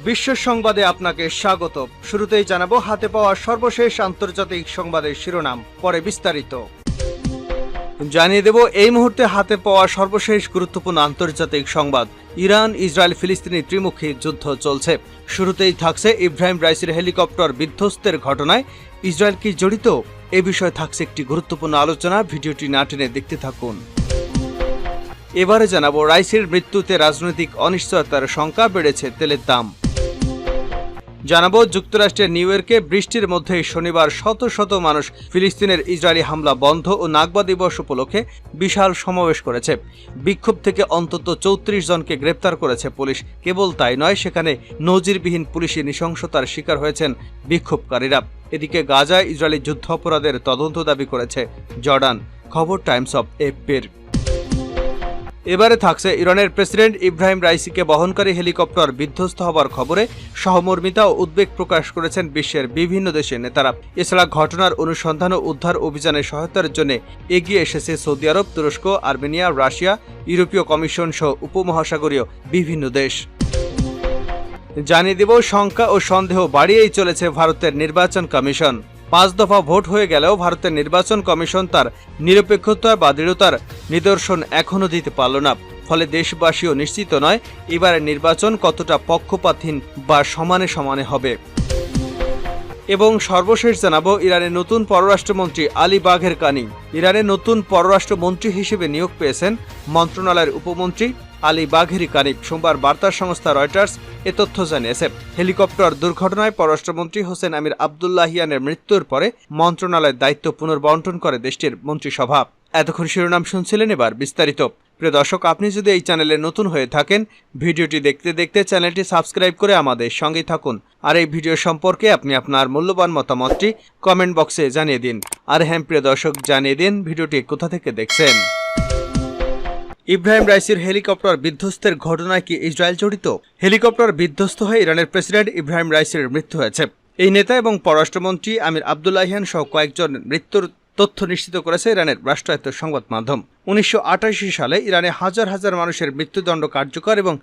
বিশ্ব সংবাদে আপনাকে স্বাগত। শুরুতেই জানাবো হাতে পাওয়া সর্বশেষ আন্তর্জাতিক সংবাদের শিরোনাম, পরে বিস্তারিত। জানিয়ে দেব এই মুহূর্তে হাতে পাওয়া সর্বশেষ গুরুত্বপূর্ণ আন্তর্জাতিক সংবাদ। ইরান ইসরায়েল ফিলিস্তিনি ত্রিমুখী যুদ্ধ চলছে। শুরুতেই থাকছে ইব্রাহিম রাইসির হেলিকপ্টার বিধ্বস্তের ঘটনায় ইসরায়েল কি জড়িত? এ বিষয়ে থাকছে একটি গুরুত্বপূর্ণ আলোচনা, ভিডিওটি না টেনে দেখতে থাকুন। এবারে জানাবো রাইসির মৃত্যুতে রাজনৈতিক অনিশ্চয়তার শঙ্কা, বেড়েছে তেলের দাম। জানাবো যুক্তরাষ্ট্রের নিউ ইয়র্কে বৃষ্টির মধ্যে শনিবার শত শত মানুষ ফিলিস্তিনের ইসরায়েলি হামলা বন্ধ ও নাকবা দিবস উপলক্ষে বিশাল সমাবেশ করেছে। বিক্ষোভ থেকে অন্তত 34 জনকে গ্রেপ্তার করেছে পুলিশ। কেবল তাই নয়, সেখানে নজিরবিহীন পুলিশি নৃশংসতার শিকার হয়েছেন বিক্ষোভকারীরা। এদিকে গাজায় ইসরায়েলি যুদ্ধাপরাধের তদন্ত দাবি করেছে জর্ডান। খবর টাইমস অফ এপির। এবারে থাকছে ইরানের প্রেসিডেন্ট ইব্রাহিম রাইসিকে বহনকারী হেলিকপ্টার বিধ্বস্ত হবার খবরে সহমর্মিতা ও উদ্বেগ প্রকাশ করেছেন বিশ্বের বিভিন্ন দেশের নেতারা। এছাড়া ঘটনার অনুসন্ধান ও উদ্ধার অভিযানে সহায়তার জন্য এগিয়ে এসেছে সৌদি আরব, তুরস্ক, আর্মেনিয়া, রাশিয়া, ইউরোপীয় কমিশন সহ উপমহাসাগরীয় বিভিন্ন দেশ। জানিয়ে দেব শঙ্কা ও সন্দেহ বাড়িয়েই চলেছে ভারতের নির্বাচন কমিশন। 5 দফা ভোট হয়ে গেলেও ভারতের নির্বাচন কমিশন তার নিরপেক্ষতা বা দৃঢ়তার নিদর্শন এখনও দিতে পারল না। ফলে দেশবাসীও নিশ্চিত নয় এবারের নির্বাচন কতটা পক্ষপাতহীন বা সমানে সমানে হবে। এবং সর্বশেষ জানাবো ইরানের নতুন পররাষ্ট্রমন্ত্রী আলী বাঘের কানি। ইরানের নতুন পররাষ্ট্রমন্ত্রী হিসেবে নিয়োগ পেয়েছেন মন্ত্রণালয়ের উপমন্ত্রী আলী বাঘেরি কানি। সোমবার বার্তা সংস্থা রয়টার্স এ তথ্য জানিয়েছে। হেলিকপ্টার দুর্ঘটনায় পররাষ্ট্রমন্ত্রী হোসেন আমির আবদুল্লাহিয়ানের মৃত্যুর পরে মন্ত্রণালয়ের দায়িত্ব পুনর্বন্টন করে দেশটির মন্ত্রিসভা। এতক্ষণ শিরোনাম শুনছিলেন, এবার বিস্তারিত। প্রিয় দর্শক, আপনি যদি এই চ্যানেলে নতুন হয়ে থাকেন, ভিডিওটি দেখতে দেখতে চ্যানেলটি সাবস্ক্রাইব করে আমাদের সঙ্গেই থাকুন। আর এই ভিডিও সম্পর্কে আপনি আপনার মূল্যবান মতামতটি কমেন্ট বক্সে জানিয়ে দিন। আর হ্যাঁ প্রিয় দর্শক, জানিয়ে দিন ভিডিওটি কোথা থেকে দেখছেন। ইব্রাহিম রাইসির হেলিকপ্টার বিধ্বস্তের ঘটনায় কি ইসরায়েল জড়িত? হেলিকপ্টার বিধ্বস্ত হয়ে ইরানের প্রেসিডেন্ট ইব্রাহিম রাইসির মৃত্যু হয়েছে। এই নেতা এবং পররাষ্ট্রমন্ত্রী আমির আবদুল্লাহিয়ান সহ কয়েকজন মৃত্যুর তথ্য নিশ্চিত করেছে ইরানের রাষ্ট্রায়ত্ত সংবাদ মাধ্যম। 1988 সালে ইরানে হাজার হাজার মানুষের মৃত্যুদণ্ড কার্যকর এবং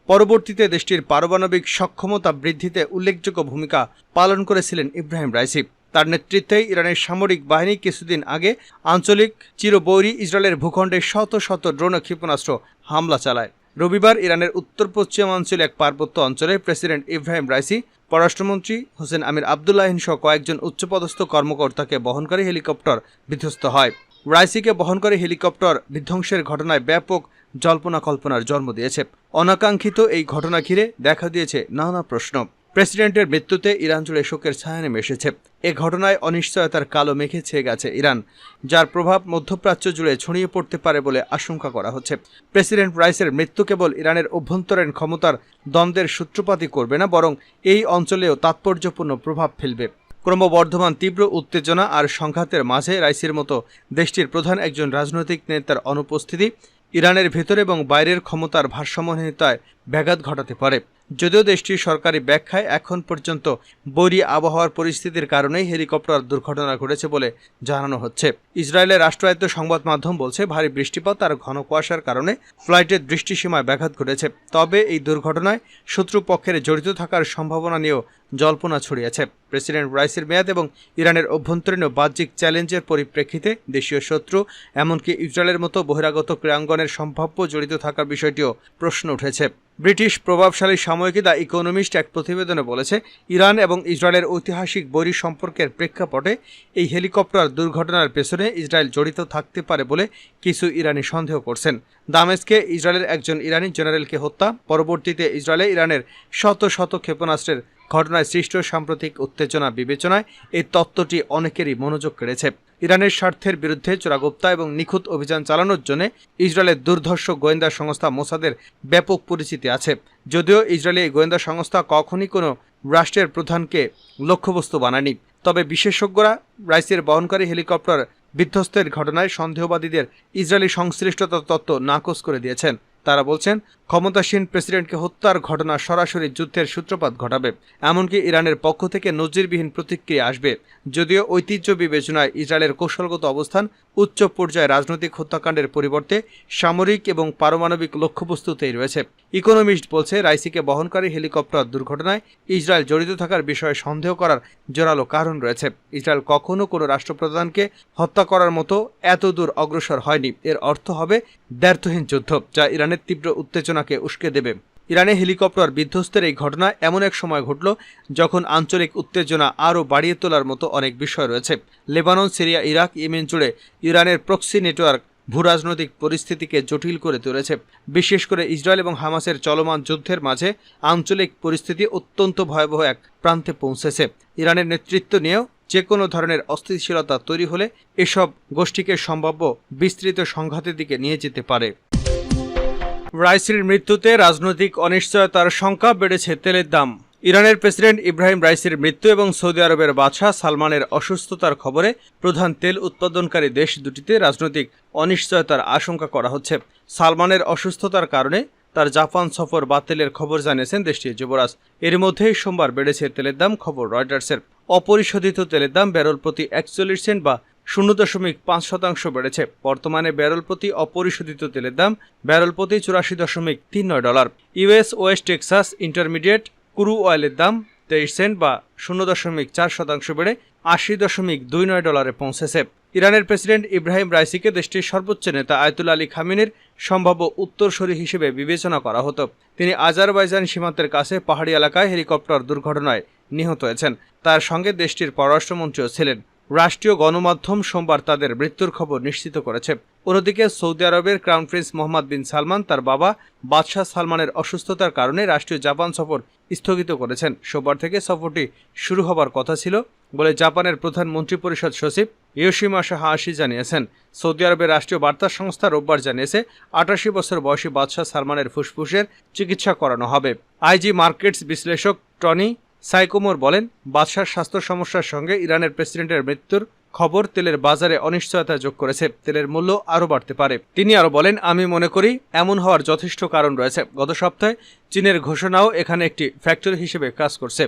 পরবর্তীতে দেশটির পারমাণবিক সক্ষমতা বৃদ্ধিতে উল্লেখযোগ্য ভূমিকা পালন করেছিলেন ইব্রাহিম রাইসি। তার নেতৃত্বে ইরানের সামরিক বাহিনী কিছুদিন আগে আঞ্চলিক চিরবৈরী ইসরায়েলের ভূখণ্ডে শত শত ড্রোন ও ক্ষেপণাস্ত্র হামলা চালায়। রবিবার ইরানের উত্তর পশ্চিমাঞ্চলে এক পার্বত্য অঞ্চলে প্রেসিডেন্ট ইব্রাহিম রাইসি, পররাষ্ট্রমন্ত্রী হোসেন আমির আবদুল্লাহিয়ান সহ কয়েকজন উচ্চপদস্থ কর্মকর্তাকে বহনকারী হেলিকপ্টার বিধ্বস্ত হয়। রাইসিকে বহনকারী হেলিকপ্টার বিধ্বংসের ঘটনায় ব্যাপক জল্পনা কল্পনার জন্ম দিয়েছে। অনাকাঙ্ক্ষিত এই ঘটনা ঘিরে দেখা দিয়েছে নানা প্রশ্ন। প্রেসিডেন্টের মৃত্যুতে ইরান জুড়ে শোকের ছায়া নেমে এসেছে। এ ঘটনায় অনিশ্চয়তার কালো মেঘে ছেয়ে গেছে ইরান, যার প্রভাব মধ্যপ্রাচ্য জুড়ে ছড়িয়ে পড়তে পারে বলে আশঙ্কা করা হচ্ছে। প্রেসিডেন্ট রাইসের মৃত্যু কেবল ইরানের অভ্যন্তরীণ ক্ষমতার দ্বন্দ্বের সূত্রপাতই করবে না, বরং এই অঞ্চলেও তাৎপর্যপূর্ণ প্রভাব ফেলবে। ক্রমবর্ধমান তীব্র উত্তেজনা আর সংঘাতের মাঝে রাইসির মতো দেশটির প্রধান একজন রাজনৈতিক নেতার অনুপস্থিতি ইরানের ভেতর এবং বাইরের ক্ষমতার ভারসাম্যহীনতায় ব্যাঘাত ঘটাতে পারে। যদিও দেশটির সরকারি ব্যাখ্যায় এখন পর্যন্ত বৈরী আবহাওয়ার পরিস্থিতির কারণেই হেলিকপ্টার দুর্ঘটনা ঘটেছে বলে জানানো হচ্ছে। ইসরায়েলের রাষ্ট্রায়ত্ত সংবাদ মাধ্যম বলছে ভারী বৃষ্টিপাত আর ঘন কুয়াশার কারণে ফ্লাইটের দৃষ্টিসীমায় ব্যাঘাত ঘটেছে। তবে এই দুর্ঘটনায় শত্রুপক্ষের জড়িত থাকার সম্ভাবনা নিয়েও জল্পনা ছড়িয়েছে। প্রেসিডেন্ট রাইসির মেয়াদ এবং ইরানের অভ্যন্তরীণ ও বাহ্যিক চ্যালেঞ্জের পরিপ্রেক্ষিতে দেশীয় শত্রু, এমনকি ইসরায়েলের মতো বহিরাগত ক্রীড়াঙ্গনের সম্ভাব্য জড়িত থাকার বিষয়টিও প্রশ্ন উঠেছে। ব্রিটিশ প্রভাবশালী সাময়িকী দ্য ইকোনমিস্ট এক প্রতিবেদনে বলেছে, ইরান এবং ইসরায়েলের ঐতিহাসিক বৈরী সম্পর্কের প্রেক্ষাপটে এই হেলিকপ্টার দুর্ঘটনার পেছনে ইসরায়েল জড়িত থাকতে পারে বলে কিছু ইরানি সন্দেহ করছেন। দামেস্কে ইসরায়েলের একজন ইরানি জেনারেলকে হত্যা, পরবর্তীতে ইসরায়েলে ইরানের শত শত ক্ষেপণাস্ত্রের ঘটনায় সৃষ্ট সাম্প্রতিক উত্তেজনা বিবেচনায় এই তত্ত্বটি অনেকেরই মনোযোগ কেড়েছে। ইরানের স্বার্থের বিরুদ্ধে চোরাগোপ্তা এবং নিখুঁত অভিযান চালানোর জন্য ইসরায়েলের দুর্ধর্ষ গোয়েন্দা সংস্থা মোসাদের ব্যাপক পরিচিতি আছে। যদিও ইসরায়েলি এই গোয়েন্দা সংস্থা কখনই কোনো রাষ্ট্রের প্রধানকে লক্ষ্যবস্তু বানায়নি। তবে বিশেষজ্ঞরা রাইসের বহনকারী হেলিকপ্টার বিধ্বস্তের ঘটনায় সন্দেহবাদীদের ইসরায়েলি সংশ্লিষ্টতার তত্ত্ব নাকচ করে দিয়েছেন। তারা বলছেন, ক্ষমতাসীন প্রেসিডেন্টকে হত্যার ঘটনা সরাসরি যুদ্ধের সূত্রপাত ঘটাবে। এমনকি ইরানের পক্ষ থেকে নজিরবিহীন প্রতিক্রিয়া আসবে। যদিও ঐতিহ্য বিবেচনায় ইসরায়েলের কৌশলগত অবস্থান উচ্চ পর্যায়ে রাজনৈতিক হত্যাকাণ্ডের পরিবর্তে সামরিক এবং পারমাণবিক লক্ষ্যবস্তুতেই রয়েছে। ইকোনমিস্ট বলছে, রাইসিকে বহনকারী হেলিকপ্টার দুর্ঘটনায় ইসরায়েল জড়িত থাকার বিষয়ে সন্দেহ করার জোরালো কারণ রয়েছে। ইসরায়েল কখনো কোনো রাষ্ট্রপ্রধানকে হত্যা করার মতো এত দূর অগ্রসর হয়নি। এর অর্থ হবে দ্ব্যর্থহীন যুদ্ধ, যা ইরানের তীব্র উত্তেজনাকে উস্কে দেবে। ইরানে হেলিকপ্টার বিধ্বস্তের এই ঘটনা এমন এক সময় ঘটল যখন আঞ্চলিক উত্তেজনা আরও বাড়িয়ে তোলার মতো অনেক বিষয় রয়েছে। লেবানন, সিরিয়া, ইরাক, ইয়েমেন জুড়ে ইরানের প্রক্সি নেটওয়ার্ক ভূরাজনৈতিক পরিস্থিতিকে জটিল করে তুলেছে। বিশেষ করে ইসরায়েল এবং হামাসের চলমান যুদ্ধের মাঝে আঞ্চলিক পরিস্থিতি অত্যন্ত ভয়াবহ এক প্রান্তে পৌঁছেছে। ইরানের নেতৃত্ব নিয়েও যে কোনো ধরনের অস্থিতিশীলতা তৈরি হলে এসব গোষ্ঠীকে সম্ভাব্য বিস্তৃত সংঘাতের দিকে নিয়ে যেতে পারে। রাইসির মৃত্যুতে রাজনৈতিক অনিশ্চয়তার শঙ্কা বেড়েছে তেলের দাম। ইরানের প্রেসিডেন্ট ইব্রাহিম রাইসির মৃত্যু এবং সৌদি আরবের বাদশাহ সালমানের অসুস্থতার খবরে প্রধান তেল উৎপাদনকারী দেশ দুটিতে রাজনৈতিক অনিশ্চয়তার আশঙ্কা করা হচ্ছে। সালমানের অসুস্থতার কারণে তার জাপান সফর বাতিলের খবর জানিয়েছেন দেশটির যুবরাজ। এর মধ্যেই সোমবার বেড়েছে তেলের দাম। খবর রয়টার্সের। অপরিশোধিত তেলের দাম ব্যারেল প্রতি 41 সেন্ট বা 0.5% বেড়েছে। বর্তমানে ব্যারেল প্রতি অপরিশোধিত তেলের দাম ব্যারেল প্রতি $84.39। US West Texas Intermediate crude অয়েলের দাম 23 সেন্ট বা 0.4% বেড়ে $80.29 পৌঁছেছে। ইরানের প্রেসিডেন্ট ইব্রাহিম রাইসিকে দেশটির সর্বোচ্চ নেতা আয়াতুল্লাহ আলী খামেনির সম্ভাব্য উত্তরসূরি হিসেবে বিবেচনা করা হতো। তিনি আজারবাইজান সীমান্তের কাছে পাহাড়ি এলাকায় হেলিকপ্টার দুর্ঘটনায় নিহত হয়েছেন। তার সঙ্গে দেশটির পররাষ্ট্রমন্ত্রীও ছিলেন। রাষ্ট্রীয় গণমাধ্যম সোমবার তাদের মৃত্যুর খবর নিশ্চিত করেছে। অন্যদিকে সৌদি আরবের ক্রাউন প্রিন্স মোহাম্মদ বিন সালমান তার বাবা বাদশাহ সালমানের অসুস্থতার কারণে রাষ্ট্রীয় জাপান সফর স্থগিত করেছেন। সোমবার থেকে সফরটি শুরু হবার কথা ছিল বলে জাপানের প্রধান মন্ত্রিপরিষদ সচিব ইয়োশিমাসা হায়াশি জানিয়েছেন। সৌদি আরবের রাষ্ট্রীয় বার্তা সংস্থা রোববার জানিয়েছে 88 বছর বয়সী বাদশাহ সালমানের ফুসফুসের চিকিৎসা করানো হবে। আইজি মার্কেটস বিশ্লেষক টনি সাইকোমোর বলেন, বাদশার স্বাস্থ্য সমস্যার সঙ্গে ইরানের প্রেসিডেন্টের মৃত্যুর খবর তেলের বাজারে অনিশ্চয়তা যোগ করেছে। তেলের মূল্য আরও বাড়তে পারে। তিনি আরও বলেন, আমি মনে করি এমন হওয়ার যথেষ্ট কারণ রয়েছে। গত সপ্তাহে চীনের ঘোষণাও এখানে একটি ফ্যাক্টর হিসেবে কাজ করছে।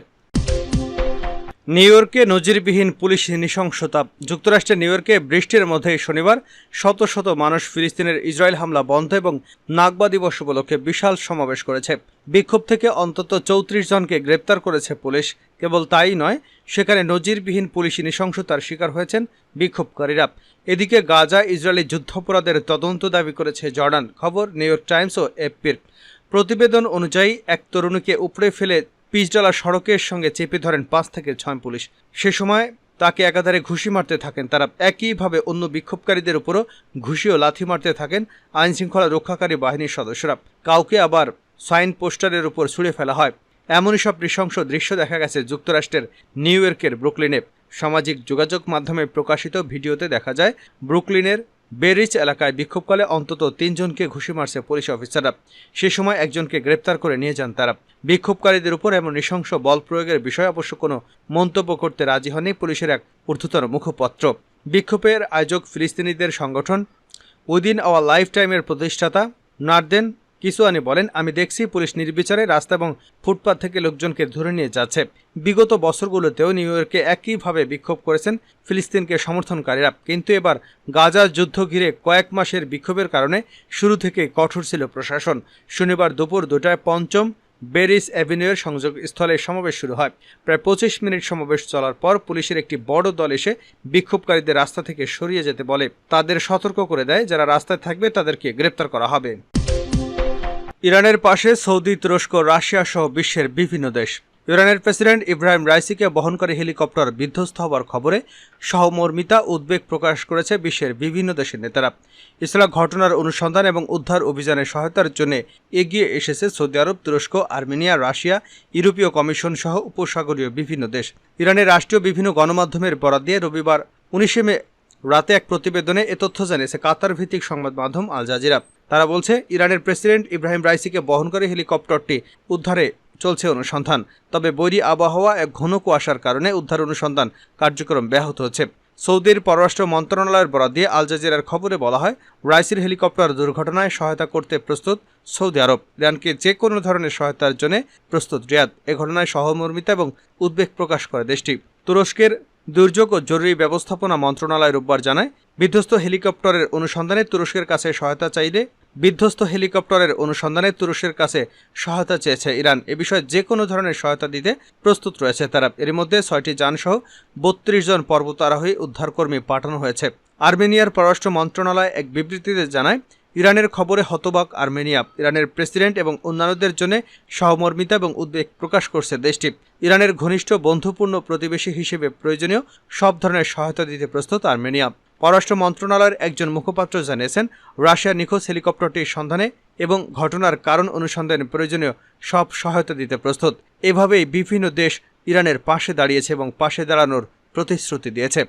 নিউ ইয়র্কে নজিরবিহীন পুলিশ নৃশংসতা। যুক্তরাষ্ট্রের নিউ ইয়র্কে বৃষ্টির মধ্যে শনিবার শত শত মানুষ ফিলিস্তিনের ইসরায়েল হামলা বন্ধ এবং নাকবা দিবস উপলক্ষে বিশাল সমাবেশ করেছে। বিক্ষোভ থেকে অন্তত 34 জনকে গ্রেপ্তার করেছে পুলিশ। কেবল তাই নয়, সেখানে নজিরবিহীন পুলিশি নৃশংসতার শিকার হয়েছেন বিক্ষোভকারীরা। এদিকে গাজা ইসরায়েলি যুদ্ধাপরাধের তদন্ত দাবি করেছে জর্ডান। খবর নিউ ইয়র্ক টাইমস ও এপির। প্রতিবেদন অনুযায়ী এক তরুণীকে উপড়ে ফেলে পিচডালা সড়কের সঙ্গে চেপে ধরেন 5 থেকে 6 পুলিশ। সে সময় তাকে একাধারে ঘুষি মারতে থাকেন তারা। একইভাবে অন্য বিক্ষোভকারীদের উপরও ঘুষি ও লাথি মারতে থাকেন আইনশৃঙ্খলা রক্ষাকারী বাহিনীর সদস্যরা। কাউকে আবার সাইন পোস্টারের উপর ছুঁড়ে ফেলা হয়। এমনই সব নৃশংস দৃশ্য দেখা গেছে যুক্তরাষ্ট্রের নিউ ইয়র্কের ব্রুকলিনে। সামাজিক যোগাযোগ মাধ্যমে প্রকাশিত ভিডিওতে দেখা যায় ব্রুকলিনের বেরিচ এলাকায় বিক্ষোভকালে অন্তত 3 জনকে ঘুষি মারছে পুলিশ অফিসাররা। সে সময় একজনকে গ্রেপ্তার করে নিয়ে যান তারা। বিক্ষোভকারীদের উপর এমন নৃশংস বল প্রয়োগের বিষয়ে অবশ্য কোনো মন্তব্য করতে রাজি হয়নি পুলিশের এক ঊর্ধ্বতন মুখপাত্র। বিক্ষোভের আয়োজক ফিলিস্তিনিদের সংগঠন উইদিন আওয়ার লাইফ টাইমের প্রতিষ্ঠাতা নারদেন কিসওয়ানি বলেন, আমি দেখছি পুলিশ নির্বিচারে রাস্তা এবং ফুটপাত থেকে লোকজনকে ধরে নিয়ে যাচ্ছে। বিগত বছরগুলোতেও নিউ ইয়র্কে একইভাবে বিক্ষোভ করেছেন ফিলিস্তিনকে সমর্থনকারীরা। কিন্তু এবার গাজার যুদ্ধ ঘিরে কয়েক মাসের বিক্ষোভের কারণে শুরু থেকে কঠোর ছিল প্রশাসন। শনিবার দুপুর 2টায় পঞ্চম বেরিস অ্যাভিনিউয়ের সংযোগস্থলে সমাবেশ শুরু হয়। প্রায় 25 মিনিট সমাবেশ চলার পর পুলিশের একটি বড় দল এসে বিক্ষোভকারীদের রাস্তা থেকে সরিয়ে যেতে বলে। তাদের সতর্ক করে দেয়, যারা রাস্তায় থাকবে তাদেরকে গ্রেপ্তার করা হবে। ইরানের পাশে সৌদি, তুরস্ক, রাশিয়া সহ বিশ্বের বিভিন্ন দেশ। ইরানের প্রেসিডেন্ট ইব্রাহিম রাইসিকে বহনকারী হেলিকপ্টার বিধ্বস্ত হওয়ার খবরে সহমর্মিতা উদ্বেগ প্রকাশ করেছে বিশ্বের বিভিন্ন দেশের নেতারা। এছাড়া ঘটনার অনুসন্ধান এবং উদ্ধার অভিযানে সহায়তার জন্য এগিয়ে এসেছে সৌদি আরব, তুরস্ক, আর্মেনিয়া, রাশিয়া, ইউরোপীয় কমিশন সহ উপসাগরীয় বিভিন্ন দেশ। ইরানের রাষ্ট্রীয় বিভিন্ন গণমাধ্যমের বরাত দিয়ে রবিবার 19 মে রাতে এক প্রতিবেদনে এ তথ্য জানিয়েছে কাতার ভিত্তিক সংবাদ মাধ্যম আল জাজিরা। তারা বলছে, ইরানের প্রেসিডেন্ট ইব্রাহিম রাইসিকে বহনকারী হেলিকপ্টারটি উদ্ধারে চলছে অনুসন্ধান। তবে বৈরী আবহাওয়া এক ঘন কুয়াশার কারণে উদ্ধার অনুসন্ধান কার্যক্রম ব্যাহত হচ্ছে। সৌদির পররাষ্ট্র মন্ত্রণালয়ের বরাত দিয়ে আল জাজিরার খবরে বলা হয়, রাইসির হেলিকপ্টার দুর্ঘটনায় সহায়তা করতে প্রস্তুত সৌদি আরব। ইরানকে যে কোনো ধরনের সহায়তার জন্য প্রস্তুত রিয়াদ। এ ঘটনায় সহমর্মিতা এবং উদ্বেগ প্রকাশ করে দেশটি। তুরস্কের দুর্যোগ ও জরুরি ব্যবস্থাপনা মন্ত্রণালয় রোববার জানায়, বিধ্বস্ত হেলিকপ্টারের অনুসন্ধানে তুরস্কের কাছে সহায়তা চেয়েছে ইরান। এ বিষয়ে যে কোনো ধরনের সহায়তা দিতে প্রস্তুত রয়েছে তারা। এর মধ্যে 6টি যানসহ 32 জন পর্বতারোহী উদ্ধারকর্মী পাঠানো হয়েছে। আর্মেনিয়ার পররাষ্ট্র মন্ত্রণালয় এক বিবৃতিতে জানায়, ইরানের খবরে হতবাক আর্মেনিয়া। ইরানের প্রেসিডেন্ট এবং অন্যান্যদের জন্য সহমর্মিতা এবং উদ্বেগ প্রকাশ করছে দেশটি। ইরানের ঘনিষ্ঠ বন্ধুপূর্ণ প্রতিবেশী হিসেবে প্রয়োজনীয় সব ধরনের সহায়তা দিতে প্রস্তুত আর্মেনিয়া। পররাষ্ট্র মন্ত্রণালয়ের একজন মুখপাত্র জানিয়েছেন, রাশিয়ার নিখোঁজ হেলিকপ্টারটির সন্ধানে এবং ঘটনার কারণ অনুসন্ধানে প্রয়োজনীয় সব সহায়তা দিতে প্রস্তুত। এভাবেই বিভিন্ন দেশ ইরানের পাশে দাঁড়িয়েছে এবং পাশে দাঁড়ানোর প্রতিশ্রুতি দিয়েছে।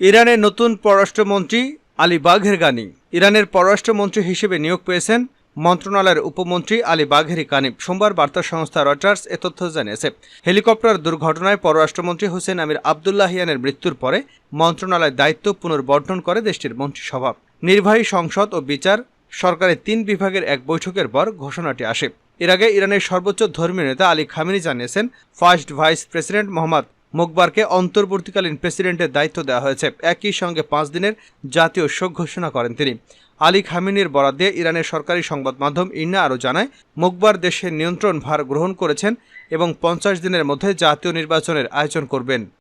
ইরানের নতুন পররাষ্ট্রমন্ত্রী আলী বাঘেরি। ইরানের পররাষ্ট্রমন্ত্রী হিসেবে নিয়োগ পেয়েছেন মন্ত্রণালয়ের উপমন্ত্রী আলী বাঘেরি কানিব। সোমবার বার্তা সংস্থা রয়টার্স এ তথ্য জানিয়েছে। হেলিকপ্টার দুর্ঘটনায় পররাষ্ট্রমন্ত্রী হোসেন আমির আবদুল্লাহিয়ানের মৃত্যুর পরে মন্ত্রণালয়ের দায়িত্ব পুনর্বন্টন করে দেশটির মন্ত্রিসভা। নির্বাহী, সংসদ ও বিচার সরকারের 3 বিভাগের এক বৈঠকের পর ঘোষণাটি আসে। এর আগে ইরানের সর্বোচ্চ ধর্মীয় নেতা আলী খামেনি জানিয়েছেন, ফার্স্ট ভাইস প্রেসিডেন্ট মোহাম্মদ মোকবারকে অন্তর্বর্তীকালীন প্রেসিডেন্টের দায়িত্ব দেওয়া হয়েছে। একই সঙ্গে 5 দিনের জাতীয় শোক ঘোষণা করেন তিনি। আলী খামেনির বরাত দিয়ে ইরানের সরকারি সংবাদ মাধ্যম ইরনা আরও জানায়, মোকবার দেশের নিয়ন্ত্রণ ভার গ্রহণ করেছেন এবং 50 দিনের মধ্যে জাতীয় নির্বাচনের আয়োজন করবেন।